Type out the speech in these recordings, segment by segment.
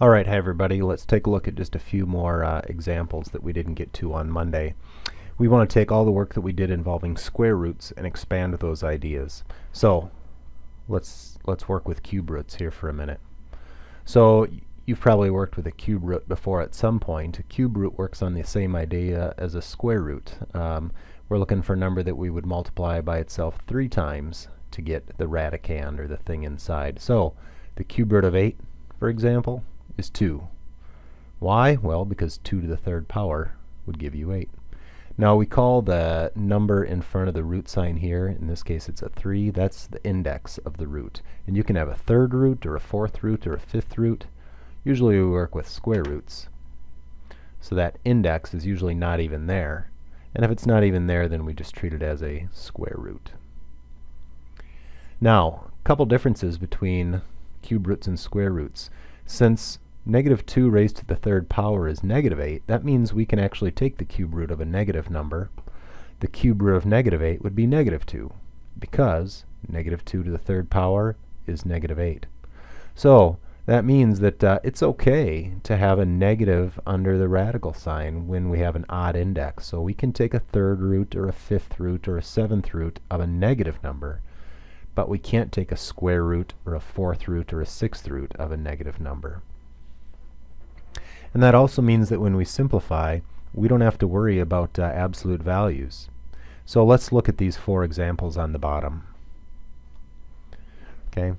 Alright, hi everybody. Let's take a look at just a few more examples that we didn't get to on Monday. We want to take all the work that we did involving square roots and expand those ideas. So let's work with cube roots here for a minute. So you've probably worked with a cube root before at some point. A cube root works on the same idea as a square root. We're looking for a number that we would multiply by itself 3 times to get the radicand, or the thing inside. So the cube root of 8, for example, is 2. Why? Well, because 2 to the third power would give you 8. Now we call the number in front of the root sign here, in this case it's a 3, that's the index of the root. And you can have a third root, or a fourth root, or a fifth root. Usually we work with square roots. So that index is usually not even there. And if it's not even there, then we just treat it as a square root. Now, a couple differences between cube roots and square roots. Since negative 2 raised to the third power is negative 8, that means we can actually take the cube root of a negative number. The cube root of negative 8 would be negative 2, because negative 2 to the third power is negative 8. So that means that it's okay to have a negative under the radical sign when we have an odd index. So we can take a third root, or a fifth root, or a seventh root of a negative number, but we can't take a square root, or a fourth root, or a sixth root of a negative number. And that also means that when we simplify, we don't have to worry about absolute values. So let's look at these 4 examples on the bottom. Okay.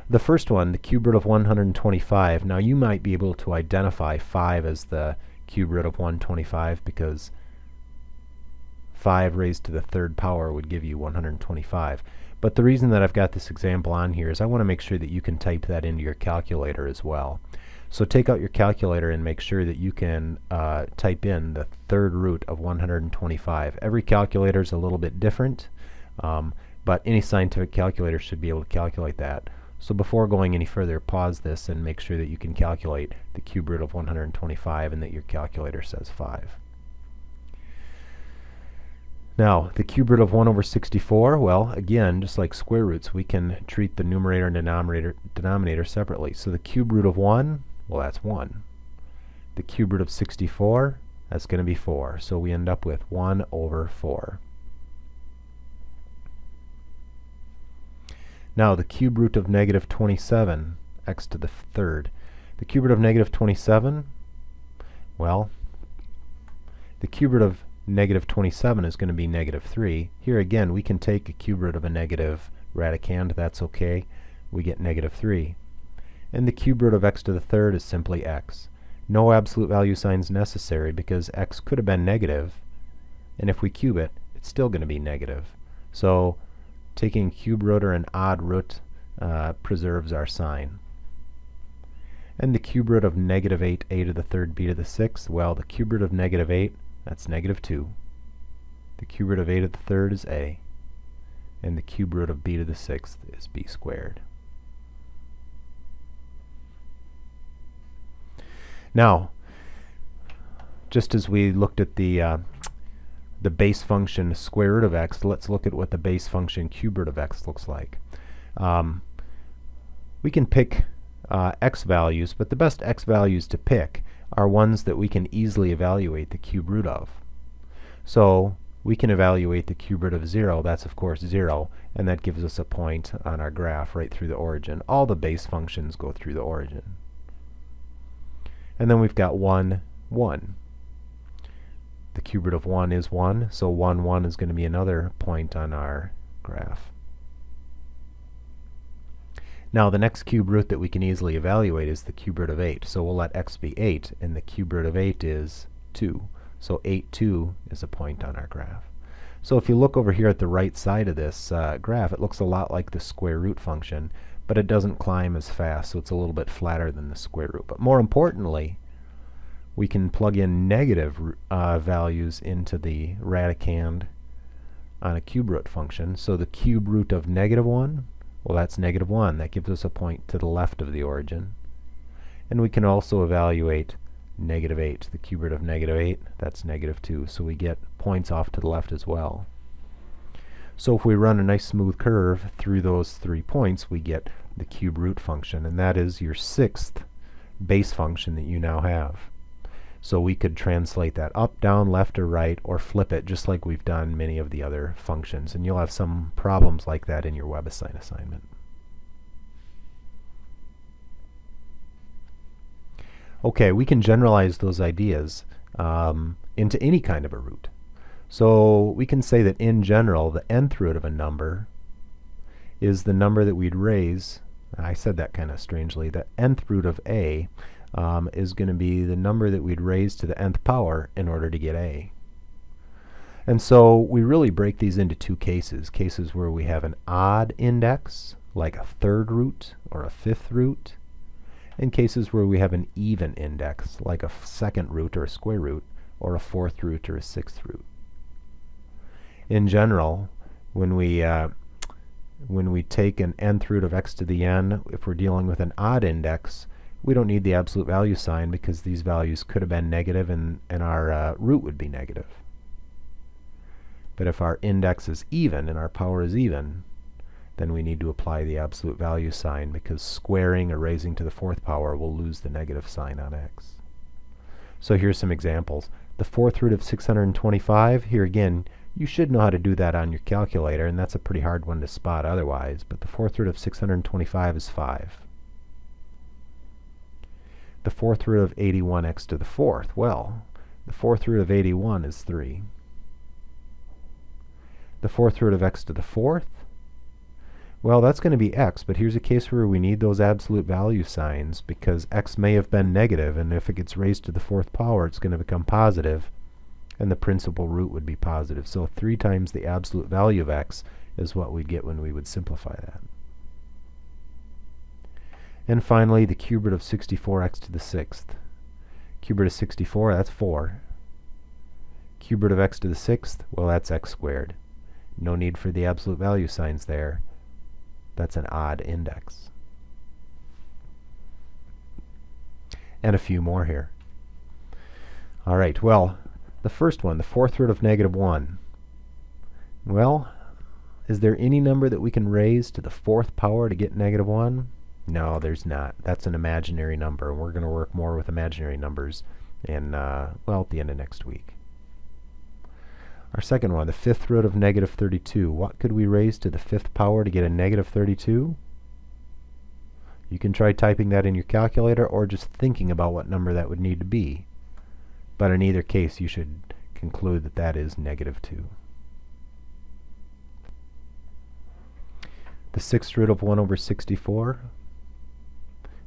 The first one, the cube root of 125. Now you might be able to identify 5 as the cube root of 125 because 5 raised to the third power would give you 125. But the reason that I've got this example on here is I want to make sure that you can type that into your calculator as well. So take out your calculator and make sure that you can type in the third root of 125. Every calculator is a little bit different, but any scientific calculator should be able to calculate that. So before going any further, pause this and make sure that you can calculate the cube root of 125 and that your calculator says 5. Now, the cube root of 1 over 64, well, again, just like square roots, we can treat the numerator and denominator separately. So the cube root of 1, well, that's 1. The cube root of 64, that's going to be 4. So we end up with 1 over 4. Now, the cube root of negative 27, x to the third. The cube root of negative 27, well, the cube root of negative 27 is going to be negative 3. Here again, we can take a cube root of a negative radicand. That's okay. We get negative 3. And the cube root of x to the third is simply x. No absolute value signs necessary because x could have been negative, and if we cube it, it's still going to be negative. So taking a cube root or an odd root preserves our sign. And the cube root of negative 8, a to the third, b to the sixth, well, the cube root of negative 8, that's negative 2. The cube root of a to the third is a. And the cube root of b to the sixth is b squared. Now, just as we looked at the base function square root of x, let's look at what the base function cube root of x looks like. We can pick x values, but the best x values to pick are ones that we can easily evaluate the cube root of. So we can evaluate the cube root of 0, that's of course 0, and that gives us a point on our graph right through the origin. All the base functions go through the origin. And then we've got 1, 1. The cube root of 1 is 1, so 1, 1 is going to be another point on our graph. Now the next cube root that we can easily evaluate is the cube root of 8. So we'll let x be 8, and the cube root of 8 is 2. So 8, 2 is a point on our graph. So if you look over here at the right side of this graph, it looks a lot like the square root function, but it doesn't climb as fast, so it's a little bit flatter than the square root. But more importantly, we can plug in negative values into the radicand on a cube root function. So the cube root of negative 1, well, that's negative 1. That gives us a point to the left of the origin. And we can also evaluate negative 8. The cube root of negative 8, that's negative 2. So we get points off to the left as well. So if we run a nice smooth curve through those 3 points, we get the cube root function, and that is your 6th base function that you now have. So we could translate that up, down, left, or right, or flip it just like we've done many of the other functions. And you'll have some problems like that in your WebAssign assignment. Okay, we can generalize those ideas into any kind of a root. So we can say that in general, the nth root of a number is the number that we'd raise. I said that kind of strangely. The nth root of a is going to be the number that we'd raise to the nth power in order to get a. And so we really break these into two cases. Cases where we have an odd index, like a third root or a fifth root, and cases where we have an even index, like a second root or a square root, or a fourth root or a sixth root. In general, when we take an nth root of x to the n, if we're dealing with an odd index, we don't need the absolute value sign because these values could have been negative and our root would be negative. But if our index is even and our power is even, then we need to apply the absolute value sign because squaring or raising to the fourth power will lose the negative sign on x. So here's some examples. The fourth root of 625, here again, you should know how to do that on your calculator, and that's a pretty hard one to spot otherwise, but the fourth root of 625 is 5. The fourth root of 81x to the fourth, well, the fourth root of 81 is 3. The fourth root of x to the fourth, well, that's going to be x, but here's a case where we need those absolute value signs because x may have been negative, and if it gets raised to the fourth power, it's going to become positive, and the principal root would be positive. So 3 times the absolute value of x is what we'd get when we would simplify that. And finally, the cube root of 64x to the sixth. Cube root of 64, that's 4. Cube root of x to the sixth, well, that's x squared. No need for the absolute value signs there. That's an odd index. And a few more here. All right, well, the first one, the fourth root of negative 1. Well, is there any number that we can raise to the fourth power to get negative 1? No, there's not. That's an imaginary number. We're going to work more with imaginary numbers in, well, at the end of next week. Our second one, the fifth root of negative 32. What could we raise to the fifth power to get a negative 32? You can try typing that in your calculator or just thinking about what number that would need to be. But in either case, you should conclude that that is negative 2. The sixth root of 1 over 64.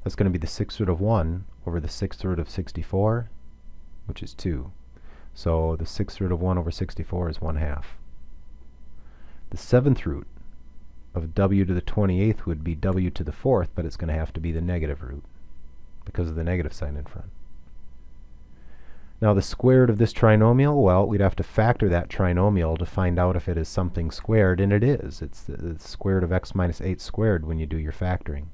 That's going to be the sixth root of 1 over the sixth root of 64, which is 2. So the sixth root of 1 over 64 is 1/2. The seventh root of w to the 28th would be w to the 4th, but it's going to have to be the negative root because of the negative sign in front. Now the square root of this trinomial, well, we'd have to factor that trinomial to find out if it is something squared, and it is. It's the square root of x minus 8 squared when you do your factoring.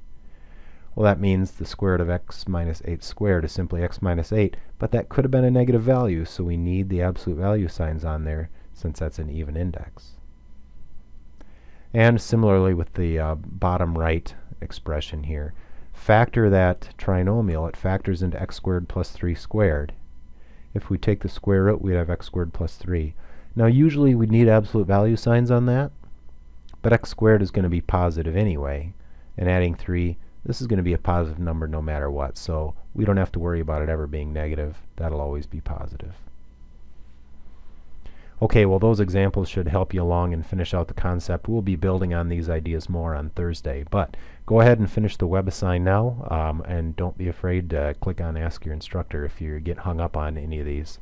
Well, that means the square root of x minus 8 squared is simply x minus 8, but that could have been a negative value, so we need the absolute value signs on there since that's an even index. And similarly with the bottom right expression here, factor that trinomial, it factors into x squared plus 3 squared. If we take the square root, we'd have x squared plus 3. Now usually we'd need absolute value signs on that, but x squared is going to be positive anyway, and adding 3, this is going to be a positive number no matter what, so we don't have to worry about it ever being negative. That'll always be positive. Okay, well those examples should help you along and finish out the concept. We'll be building on these ideas more on Thursday, but go ahead and finish the WebAssign now, and don't be afraid to click on Ask Your Instructor if you get hung up on any of these.